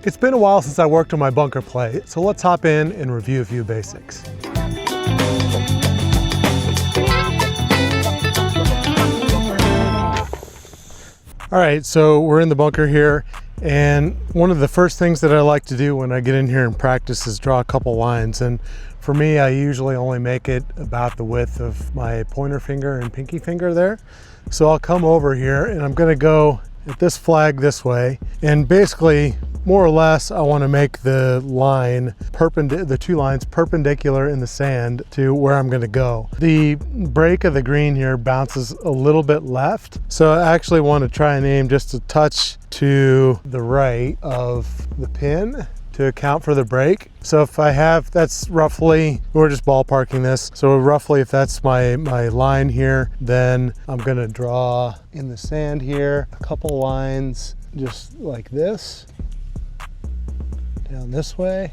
It's been a while since I worked on my bunker play, so let's hop in and review a few basics. All right, so we're in the bunker here, and one of the first things that I like to do when I get in here and practice is draw a couple lines. And for me, I usually only make it about the width of my pointer finger and pinky finger there. So I'll come over here and I'm gonna go at this flag this way, and basically more or less I want to make the line the two lines perpendicular in the sand to where I'm going to go. The break of the green here bounces a little bit left, so I actually want to try and aim just a touch to the right of the pin to account for the break. So if I have, that's roughly, we're just ballparking this, so roughly if that's my line here, then I'm gonna draw in the sand here a couple lines just like this, down this way,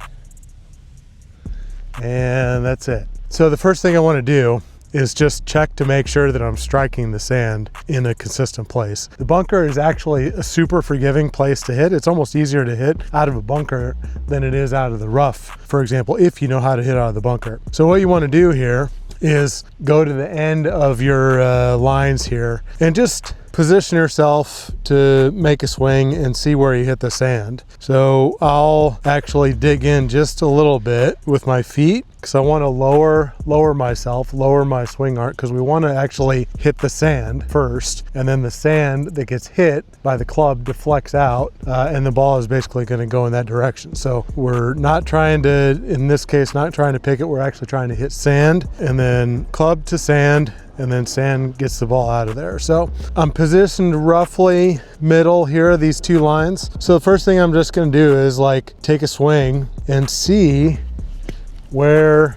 and that's it. So the first thing I want to do is just check to make sure that I'm striking the sand in a consistent place. The bunker is actually a super forgiving place to hit. It's almost easier to hit out of a bunker than it is out of the rough, for example, if you know how to hit out of the bunker. So what you want to do here is go to the end of your lines here and just position yourself to make a swing and see where you hit the sand. So I'll actually dig in just a little bit with my feet because I want to lower my swing arc, because we want to actually hit the sand first, and then the sand that gets hit by the club deflects out and the ball is basically going to go in that direction. So we're not trying to, in this case, not trying to pick it, we're actually trying to hit sand and then club to sand, and then sand gets the ball out of there. So I'm positioned roughly middle here, these two lines. So the first thing I'm just going to do is like take a swing and see where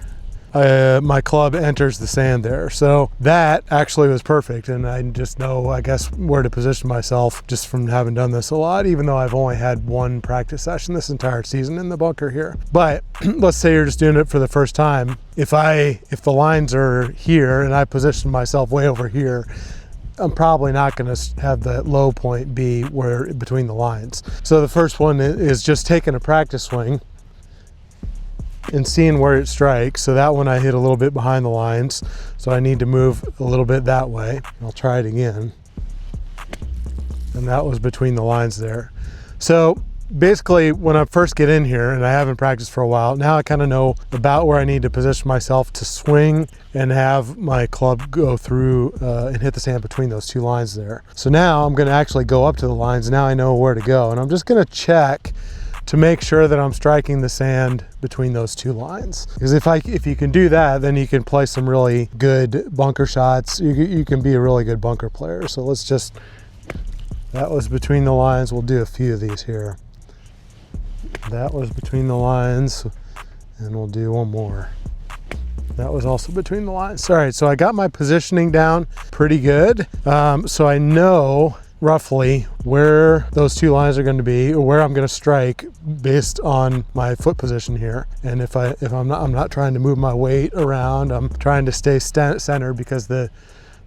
my club enters the sand there. So that actually was perfect, and I just know, I guess, where to position myself just from having done this a lot, even though I've only had one practice session this entire season in the bunker here. But let's say you're just doing it for the first time. If the lines are here and I position myself way over here, I'm probably not going to have the low point be where between the lines. So the first one is just taking a practice swing and seeing where it strikes. So that one I hit a little bit behind the lines, so I need to move a little bit that way. I'll try it again, and that was between the lines there. So basically when I first get in here, and I haven't practiced for a while, now I kind of know about where I need to position myself to swing and have my club go through and hit the sand between those two lines there. So now I'm going to actually go up to the lines. Now I know where to go, and I'm just going to check to make sure that I'm striking the sand between those two lines. Because if you can do that, then you can play some really good bunker shots. You can be a really good bunker player. So let's just, that was between the lines. We'll do a few of these here. That was between the lines, and we'll do one more. That was also between the lines. All right, so I got my positioning down pretty good. So I know roughly where those two lines are going to be, or where I'm going to strike based on my foot position here. And if I'm not trying to move my weight around, I'm trying to stay centered, because the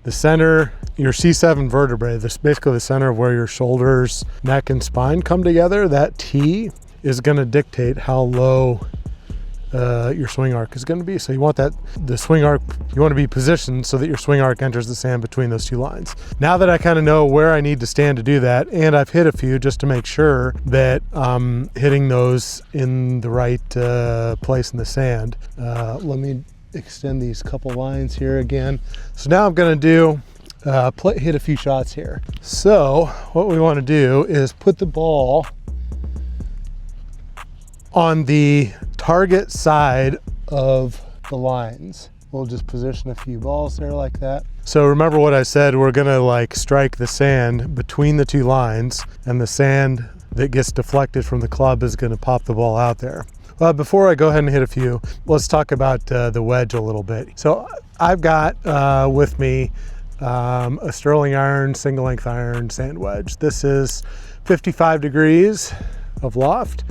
center, your C7 vertebrae, this basically the center of where your shoulders, neck, and spine come together, that T is going to dictate how low your swing arc is going to be. So you want the swing arc, you want to be positioned so that your swing arc enters the sand between those two lines. Now that I kind of know where I need to stand to do that, and I've hit a few just to make sure that I'm hitting those in the right place in the sand, let me extend these couple lines here again. So now I'm going to do hit a few shots here. So what we want to do is put the ball on the target side of the lines. We'll just position a few balls there like that. So remember what I said, we're gonna like strike the sand between the two lines, and the sand that gets deflected from the club is gonna pop the ball out there. Well, before I go ahead and hit a few, let's talk about the wedge a little bit. So I've got with me a Sterling iron, single length iron sand wedge. This is 55 degrees of loft,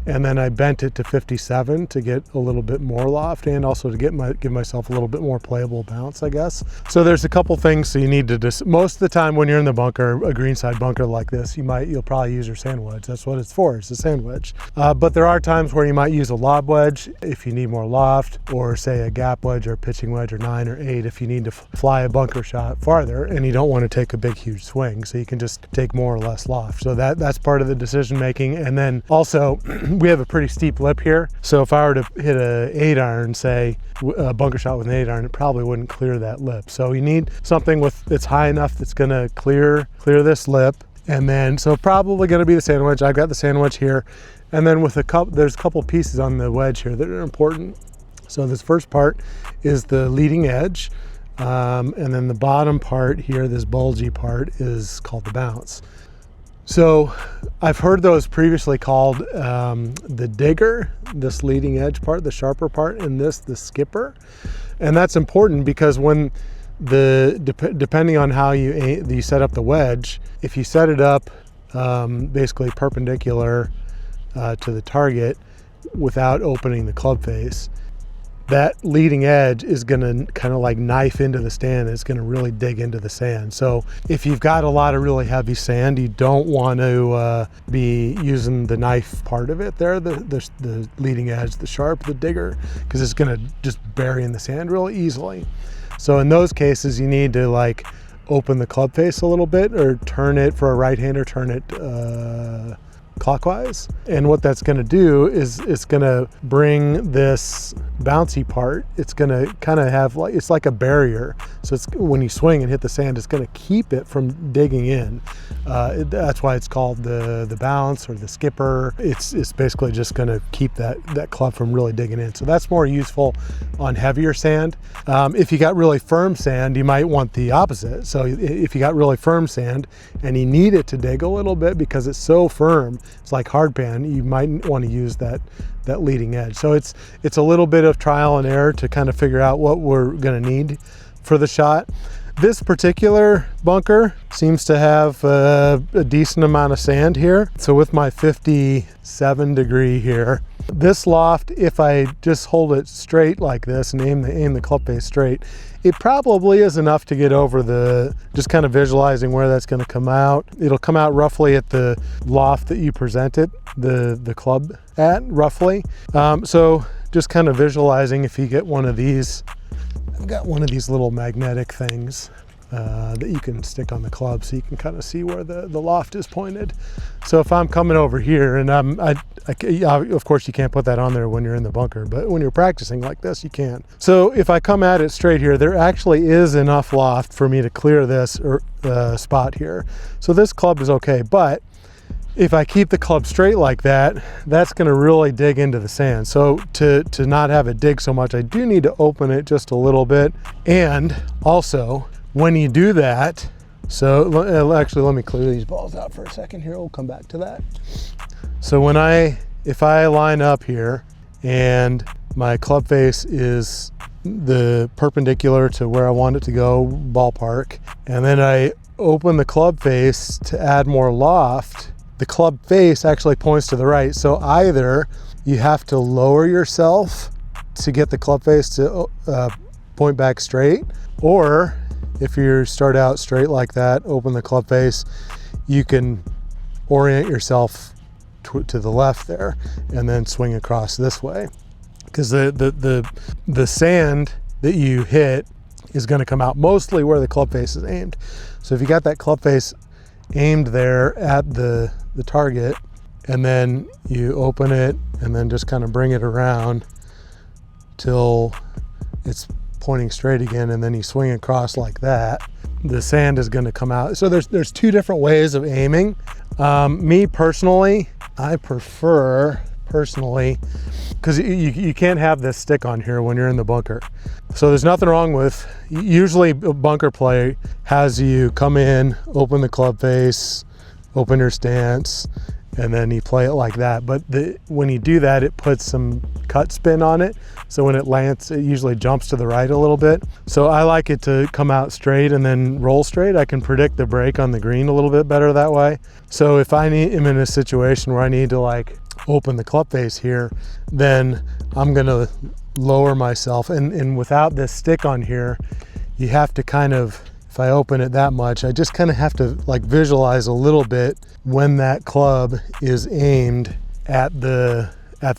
and then I bent it to 57 to get a little bit more loft and also to give myself a little bit more playable bounce, I guess. So there's a couple things. So you need to most of the time when you're in the bunker, a greenside bunker like this, you'll probably use your sand wedge. That's what it's for, it's a sand wedge. But there are times where you might use a lob wedge if you need more loft, or say a gap wedge or pitching wedge or 9 or 8 if you need to fly a bunker shot farther and you don't want to take a big huge swing, so you can just take more or less loft. So that's part of the decision making. And then also we have a pretty steep lip here, so if I were to hit a 8-iron, say a bunker shot with an 8-iron, it probably wouldn't clear that lip. So you need something that's high enough that's going to clear this lip. And then so probably going to be the sand wedge. I've got the sand wedge here, and then with there's a couple pieces on the wedge here that are important. So this first part is the leading edge, and then the bottom part here, this bulgy part, is called the bounce. So I've heard those previously called the digger, this leading edge part, the sharper part, and the skipper. And that's important because when depending on how you set up the wedge, if you set it up basically perpendicular to the target without opening the club face, that leading edge is going to kind of like knife into the stand. It's going to really dig into the sand. So if you've got a lot of really heavy sand, you don't want to be using the knife part of it there, the leading edge, the sharp, the digger, because it's going to just bury in the sand really easily. So in those cases, you need to like open the club face a little bit, or turn it for a right-hander, turn it clockwise. And what that's going to do is it's going to bring this bouncy part, it's going to kind of have like, it's like a barrier. So it's, when you swing and hit the sand, it's going to keep it from digging in. That's why it's called the bounce or the skipper. It's basically just going to keep that club from really digging in. So that's more useful on heavier sand. If you got really firm sand, you might want the opposite. So if you got really firm sand and you need it to dig a little bit because it's so firm, it's like hardpan, you might want to use that leading edge. So it's a little bit of trial and error to kind of figure out what we're going to need for the shot. This particular bunker seems to have a decent amount of sand here. So with my 57 degree here, this loft, if I just hold it straight like this and aim the club face straight, it probably is enough to get over just kind of visualizing where that's going to come out. It'll come out roughly at the loft that you presented the club at, roughly. So just kind of visualizing, if you get one of these, I've got one of these little magnetic things that you can stick on the club so you can kind of see where the loft is pointed. So if I'm coming over here, and of course you can't put that on there when you're in the bunker, but when you're practicing like this, you can. So if I come at it straight here, there actually is enough loft for me to clear this spot here. So this club is okay, but if I keep the club straight like that, that's going to really dig into the sand. So to not have it dig so much, I do need to open it just a little bit. And also, when you do that, so actually let me clear these balls out for a second here. We'll come back to that. So if I line up here and my club face is the perpendicular to where I want it to go, ballpark, and then I open the club face to add more loft, the club face actually points to the right. So either you have to lower yourself to get the club face to point back straight, or if you start out straight like that, open the club face, you can orient yourself to the left there and then swing across this way. Because the sand that you hit is going to come out mostly where the club face is aimed. So if you got that club face aimed there at the target, and then you open it and then just kind of bring it around till it's pointing straight again, and then you swing across like that, the sand is going to come out. So there's two different ways of aiming. Me personally, I prefer because you can't have this stick on here when you're in the bunker. So there's nothing wrong with, usually bunker play has you come in, open the club face, open your stance, and then you play it like that. But when you do that, it puts some cut spin on it. So when it lands, it usually jumps to the right a little bit. So I like it to come out straight and then roll straight. I can predict the break on the green a little bit better that way. So if am in a situation where I need to like open the club face here, then I'm gonna lower myself. And without this stick on here, you have to kind of, if I open it that much, I just kind of have to like visualize a little bit when that club is aimed at the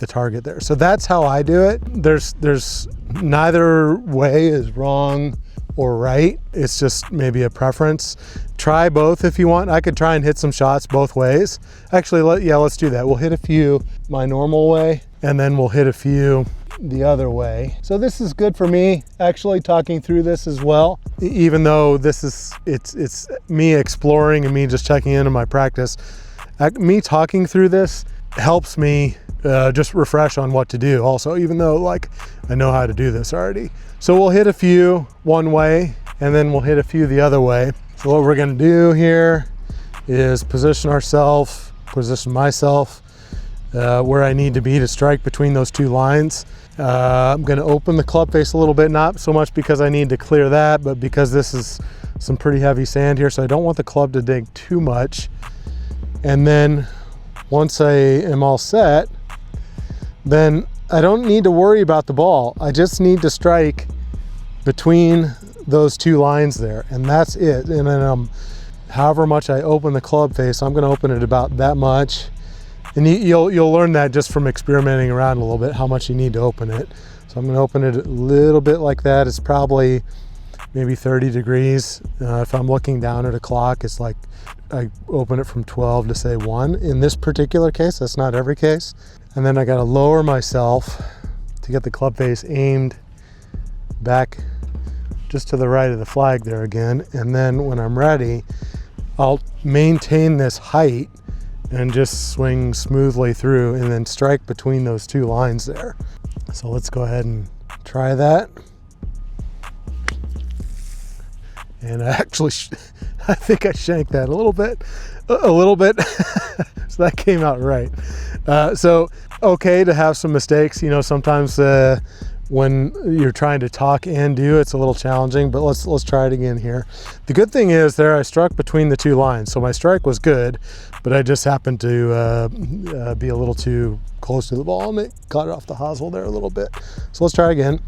target there. So that's how I do it. There's neither way is wrong or right. It's just maybe a preference. Try both if you want. I could try and hit some shots both ways. Actually, let's do that. We'll hit a few my normal way, and then we'll hit a few the other way. So this is good for me, actually, talking through this as well. Even though this is, it's me exploring and me just checking into my practice. Me talking through this helps me just refresh on what to do also, even though like I know how to do this already. So we'll hit a few one way, and then we'll hit a few the other way. So what we're gonna do here is position myself where I need to be to strike between those two lines. I'm gonna open the club face a little bit, not so much because I need to clear that, but because this is some pretty heavy sand here, so I don't want the club to dig too much. And then once I am all set, then I don't need to worry about the ball. I just need to strike between those two lines there, and that's it. And then however much I open the club face, I'm gonna open it about that much. And you'll learn that just from experimenting around a little bit, how much you need to open it. So I'm gonna open it a little bit like that. It's probably maybe 30 degrees. If I'm looking down at a clock, it's like I open it from 12 to say 1. In this particular case, that's not every case. And then I gotta lower myself to get the club face aimed back just to the right of the flag there again. And then when I'm ready, I'll maintain this height and just swing smoothly through and then strike between those two lines there. So let's go ahead and try that. And I think I shanked that a little bit. So that came out right. So okay to have some mistakes, you know, sometimes when you're trying to talk and do, it's a little challenging, but let's try it again here. The good thing is there I struck between the two lines, so my strike was good, but I just happened to be a little too close to the ball and it got it off the hosel there a little bit. So let's try again.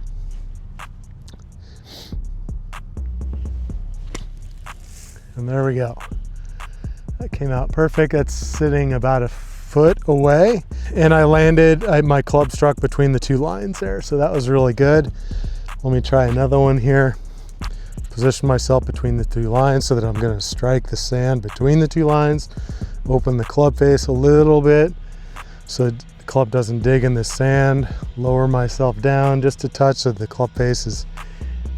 And there we go. That came out perfect. That's sitting about a foot away, and I landed, my club struck between the two lines there, so that was really good. Let me try another one here. Position myself between the two lines so that I'm going to strike the sand between the two lines. Open the club face a little bit so the club doesn't dig in the sand. Lower myself down just a touch so the club face is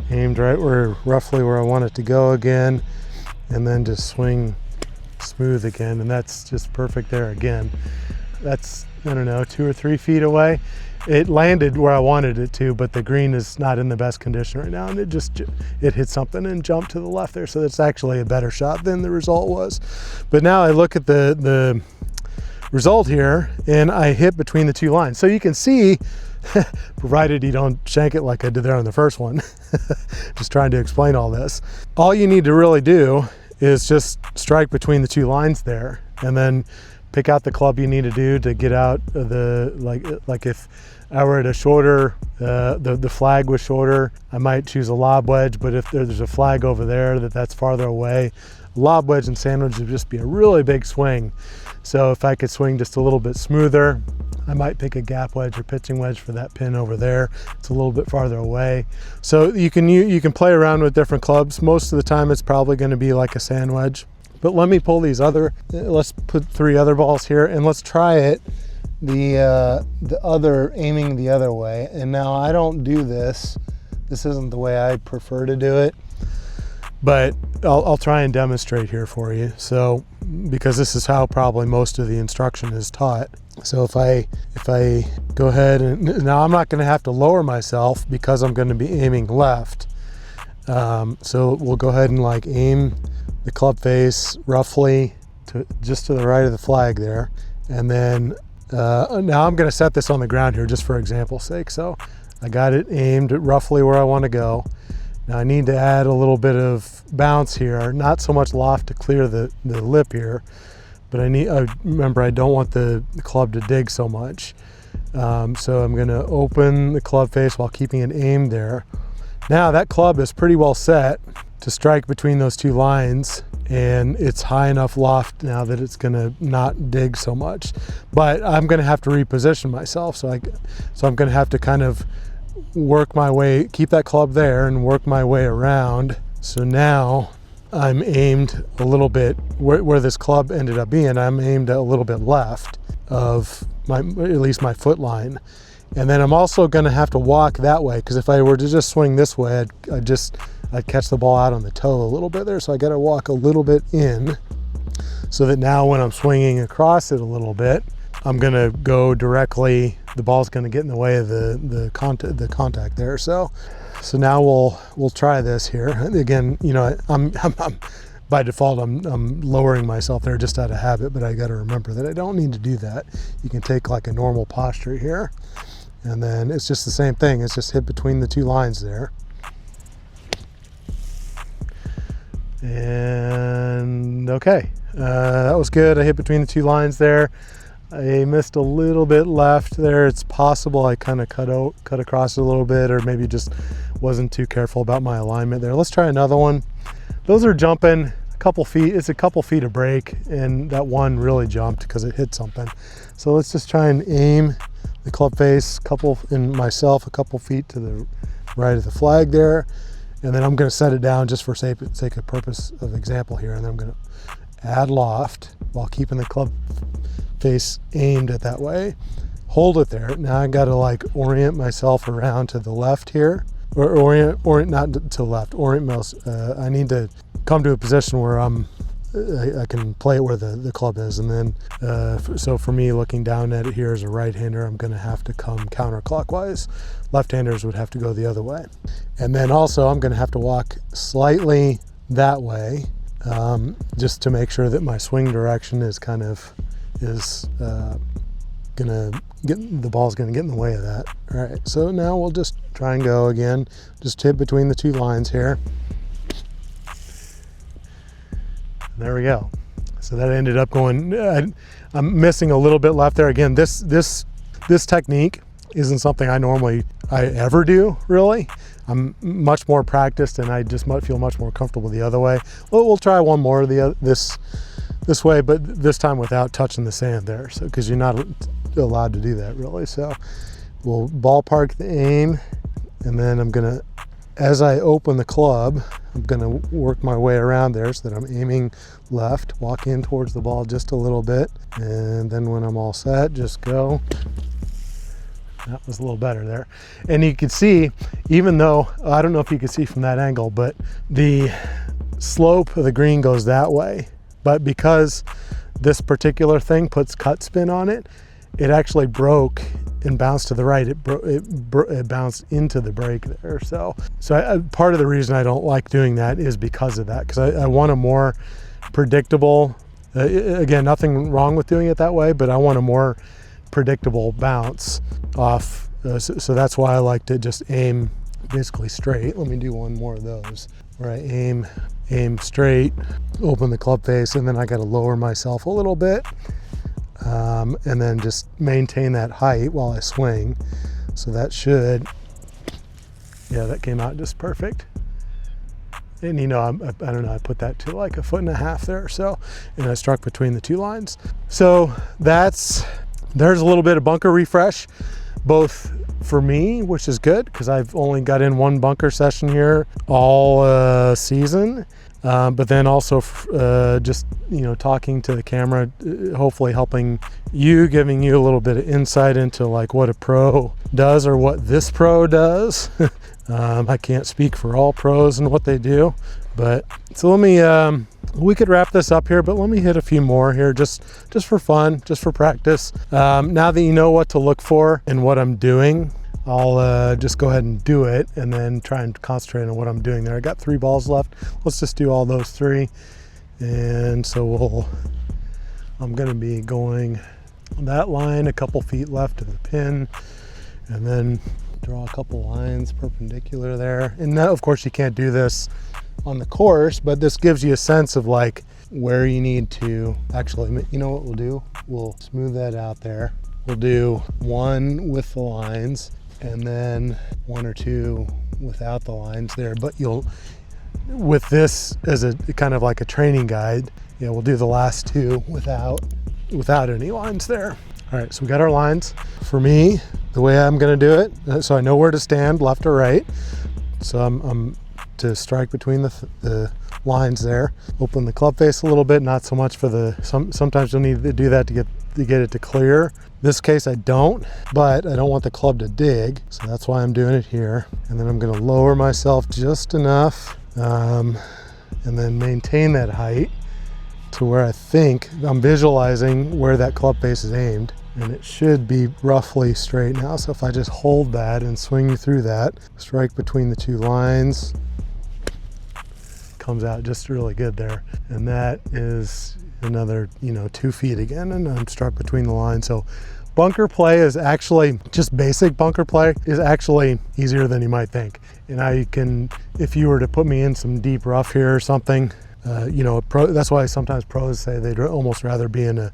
aimed right roughly where I want it to go again, and then just swing smooth again, and that's just perfect there again. That's, I don't know, 2 or 3 feet away. It landed where I wanted it to, but the green is not in the best condition right now, and it hit something and jumped to the left there, so that's actually a better shot than the result was. But now I look at the result here, and I hit between the two lines. So you can see, provided you don't shank it like I did there on the first one, just trying to explain all this. All you need to really do is just strike between the two lines there, and then pick out the club you need to do to get out of the, like if I were at a shorter, the flag was shorter, I might choose a lob wedge, but if there's a flag over there that's farther away, lob wedge and sandwich would just be a really big swing. So if I could swing just a little bit smoother, I might pick a gap wedge or pitching wedge for that pin over there. It's a little bit farther away. So you can play around with different clubs. Most of the time it's probably going to be like a sand wedge. But let me pull these let's put 3 other balls here and let's try it aiming the other way. And now I don't do this. This isn't the way I prefer to do it, but I'll try and demonstrate here for you. So, because this is how probably most of the instruction is taught. So if I go ahead and, now I'm not going to have to lower myself because I'm going to be aiming left. So we'll go ahead and like aim the club face roughly just to the right of the flag there. And then now I'm going to set this on the ground here just for example's sake. So I got it aimed roughly where I want to go. Now I need to add a little bit of bounce here, not so much loft to clear the lip here, but I remember I don't want the club to dig so much. So I'm gonna open the club face while keeping it aimed there. Now that club is pretty well set to strike between those two lines, and it's high enough loft now that it's gonna not dig so much. But I'm gonna have to reposition myself, so I'm gonna have to kind of work my way, keep that club there and work my way around. So now I'm aimed a little bit where this club ended up being. I'm aimed a little bit left of at least my foot line. And then I'm also going to have to walk that way, because if I were to just swing this way, I'd catch the ball out on the toe a little bit there. So I got to walk a little bit in, so that now when I'm swinging across it a little bit, I'm going to go directly, the ball's going to get in the way of the contact there. So now we'll try this here. Again, you know, I'm by default, I'm lowering myself there just out of habit, but I got to remember that I don't need to do that. You can take like a normal posture here, and then it's just the same thing. It's just hit between the two lines there. And okay, that was good. I hit between the two lines there. I missed a little bit left there. It's possible I kind of cut across it a little bit, or maybe just wasn't too careful about my alignment there. Let's try another one. Those are jumping a couple feet. It's a couple feet of break, and that one really jumped because it hit something. So let's just try and aim the club face a couple feet to the right of the flag there. And then I'm going to set it down just for sake of purpose of example here. And then I'm going to add loft while keeping the club face aimed at that way. Hold it there. Now I got to like orient myself around to the left here, or orient not to the left. Orient mouse. I need to come to a position where I can play it where the club is, and then so for me, looking down at it here as a right-hander, I'm going to have to come counterclockwise. Left-handers would have to go the other way, and then also I'm going to have to walk slightly that way, just to make sure that my swing direction is gonna get, the ball's gonna get in the way of that. All right, so now we'll just try and go again, just hit between the two lines here. There we go. So that ended up going, I'm missing a little bit left there. Again, this technique isn't something I ever do, really. I'm much more practiced, and I just feel much more comfortable the other way. Well, we'll try one more this way, but this time without touching the sand there. So, because you're not allowed to do that really. So we'll ballpark the aim, and then I'm gonna, as I open the club, I'm gonna work my way around there so that I'm aiming left, walk in towards the ball just a little bit, and then when I'm all set, just go. That was a little better there. And you can see, even though, I don't know if you can see from that angle, but the slope of the green goes that way. But because this particular thing puts cut spin on it, it actually broke and bounced to the right. It bounced into the break there. So part of the reason I don't like doing that is because of that, because I want a more predictable, again, nothing wrong with doing it that way, but I want a more predictable bounce off. So that's why I like to just aim basically straight. Let me do one more of those where I aim straight, open the club face, and then I got to lower myself a little bit, and then just maintain that height while I swing. So that should, yeah, that came out just perfect. And you know, I don't know, I put that to like 1.5 feet there or so, and I struck between the two lines. So there's a little bit of bunker refresh, both for me, which is good because I've only got in one bunker session here all season, but then also just, you know, talking to the camera, hopefully helping you, giving you a little bit of insight into like what a pro does or what this pro does. I can't speak for all pros and what they do, but so let me we could wrap this up here, but let me hit a few more here just for fun, just for practice. Now that you know what to look for and what I'm doing, I'll just go ahead and do it and then try and concentrate on what I'm doing there. I got 3 balls left. Let's just do all those 3. And so I'm gonna be going on that line, a couple feet left of the pin, and then draw a couple lines perpendicular there. And now, of course, you can't do this on the course, but this gives you a sense of like where you need to, actually, you know what we'll do? We'll smooth that out there. We'll do one with the lines and then one or two without the lines there. But you'll, with this as a kind of like a training guide, yeah, we'll do the last two without any lines there. All right, so we got our lines. For me, the way I'm gonna do it, so I know where to stand, left or right. So I'm to strike between the lines there. Open the club face a little bit, not so much for the, sometimes you'll need to do that to get it to clear. This case I don't, but I don't want the club to dig, so that's why I'm doing it here. And then I'm gonna lower myself just enough, and then maintain that height to where I think I'm visualizing where that club face is aimed. And it should be roughly straight now. So if I just hold that and swing through that, strike between the two lines, comes out just really good there. And that is another, 2 feet again, and I'm struck between the lines. So bunker play is actually, just basic bunker play is actually easier than you might think. And I can, if you were to put me in some deep rough here or something, that's why sometimes pros say they'd almost rather be in a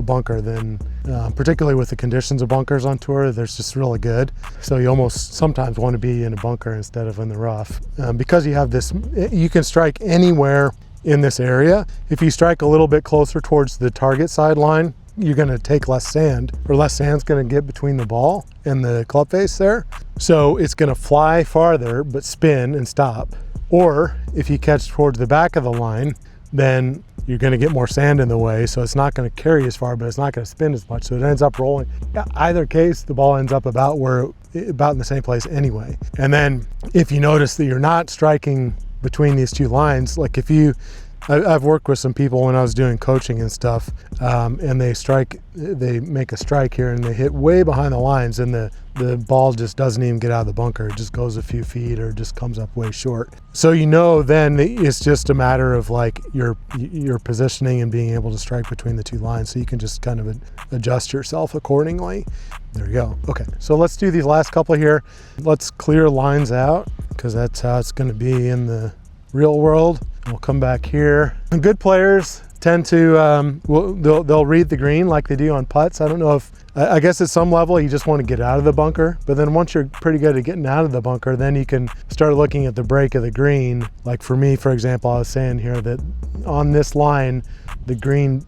bunker than, particularly with the conditions of bunkers on tour, they're just really good. So you almost sometimes want to be in a bunker instead of in the rough. Because you have this, you can strike anywhere in this area. If you strike a little bit closer towards the target sideline, you're going to take less sand, or less sand's going to get between the ball and the club face there. So it's going to fly farther, but spin and stop. Or if you catch towards the back of the line, then you're going to get more sand in the way, so it's not going to carry as far, but it's not going to spin as much, so it ends up rolling. Either case, the ball ends up about in the same place anyway. And then if you notice that you're not striking between these two lines, like I've worked with some people when I was doing coaching and stuff, and they make a strike here and they hit way behind the lines, and the ball just doesn't even get out of the bunker. It just goes a few feet or just comes up way short. So then it's just a matter of like your positioning and being able to strike between the two lines, so you can just kind of adjust yourself accordingly. There you go. Okay, so let's do these last couple here. Let's clear lines out, because that's how it's going to be in the real world. We'll come back here. And good players tend to, they'll read the green like they do on putts. I don't know if, I guess at some level you just want to get out of the bunker, but then once you're pretty good at getting out of the bunker, then you can start looking at the break of the green. Like for me, for example, I was saying here that on this line, the green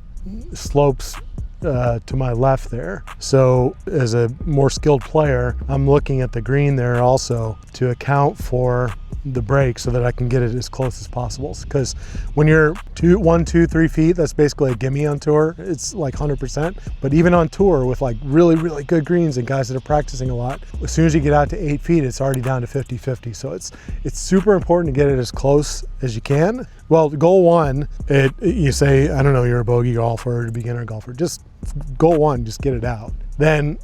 slopes to my left there. So as a more skilled player, I'm looking at the green there also to account for the break so that I can get it as close as possible. Because when you're 1, 2, 3 feet, that's basically a gimme on tour. It's like 100%. But even on tour with like really, really good greens and guys that are practicing a lot, as soon as you get out to 8 feet, it's already down to 50-50. So it's super important to get it as close as you can. Well, goal one, you say, I don't know, you're a bogey golfer or a beginner golfer, just goal one, just get it out. Then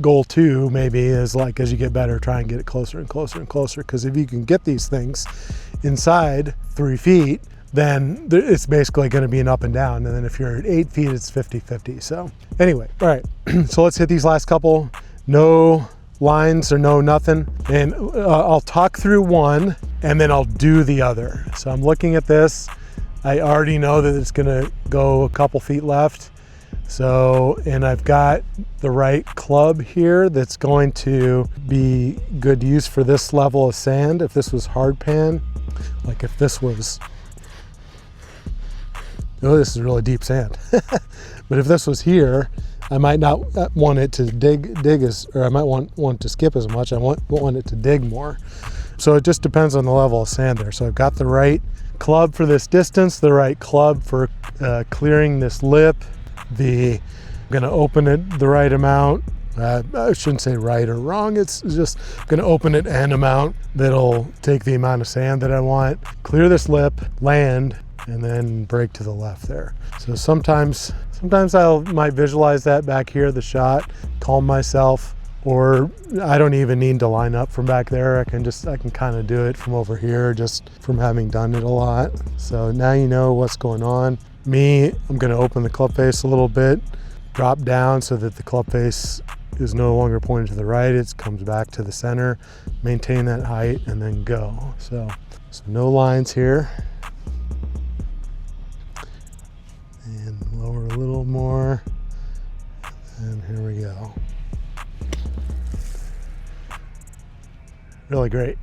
goal two maybe is like, as you get better, try and get it closer and closer and closer, because if you can get these things inside 3 feet, then it's basically going to be an up and down. And then if you're at 8 feet, it's 50-50. So anyway, all right, so let's hit these last couple. No lines or no nothing. And I'll talk through one and then I'll do the other. So I'm looking at this. I already know that it's going to go a couple feet left. So, and I've got the right club here that's going to be good use for this level of sand. If this was hard pan, like if this was, oh, this is really deep sand. But if this was here, I might not want it to dig or I might want to skip as much. I want it to dig more. So it just depends on the level of sand there. So I've got the right club for this distance, the right club for clearing this lip. I'm gonna open it the right amount. I shouldn't say right or wrong. It's just gonna open it an amount that'll take the amount of sand that I want, clear this lip, land, and then break to the left there. So sometimes I might visualize that back here, the shot, calm myself, or I don't even need to line up from back there. I can kind of do it from over here, just from having done it a lot. So now you know what's going on. I'm gonna open the club face a little bit, drop down so that the club face is no longer pointed to the right, it comes back to the center, maintain that height, and then go. So no lines here. Lower a little more, and here we go. Really great.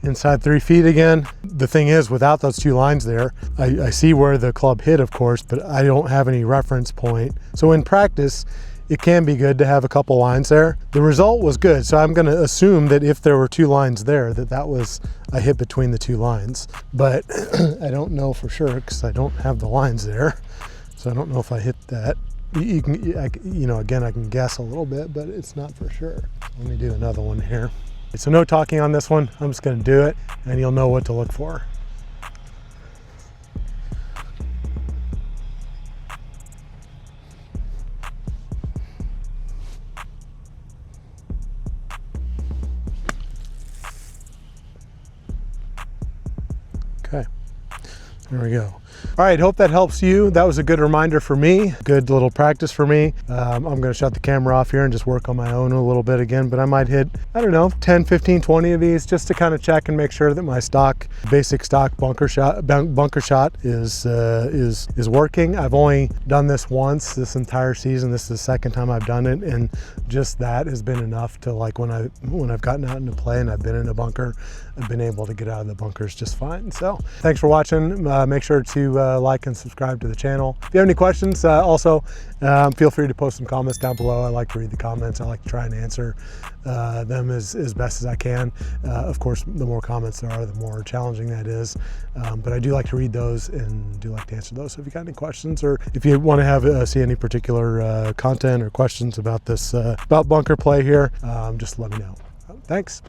Inside 3 feet again. The thing is, without those 2 lines there, I see where the club hit, of course, but I don't have any reference point. So in practice, it can be good to have a couple lines there. The result was good, so I'm gonna assume that if there were 2 lines there, that was a hit between the 2 lines. But I don't know for sure because I don't have the lines there. So I don't know if I hit that. You know, again, I can guess a little bit, but it's not for sure. Let me do another one here. So no talking on this one. I'm just gonna do it and you'll know what to look for. Okay, there we go. All right, hope that helps you. That was a good reminder for me, good little practice for me. I'm gonna shut the camera off here and just work on my own a little bit again, but I might hit, I don't know, 10, 15, 20 of these just to kind of check and make sure that my basic stock bunker shot is working. I've only done this once this entire season. This is the second time I've done it, and just that has been enough to, like, when I've gotten out into play and I've been in a bunker, I've been able to get out of the bunkers just fine. So thanks for watching. Make sure to like and subscribe to the channel. If you have any questions, also feel free to post some comments down below. I like to read the comments. I like to try and answer them as best as I can. Of course, the more comments there are, the more challenging that is. But I do like to read those and do like to answer those. So if you got any questions, or if you want to see any particular content or questions about this, about bunker play here, just let me know. Thanks.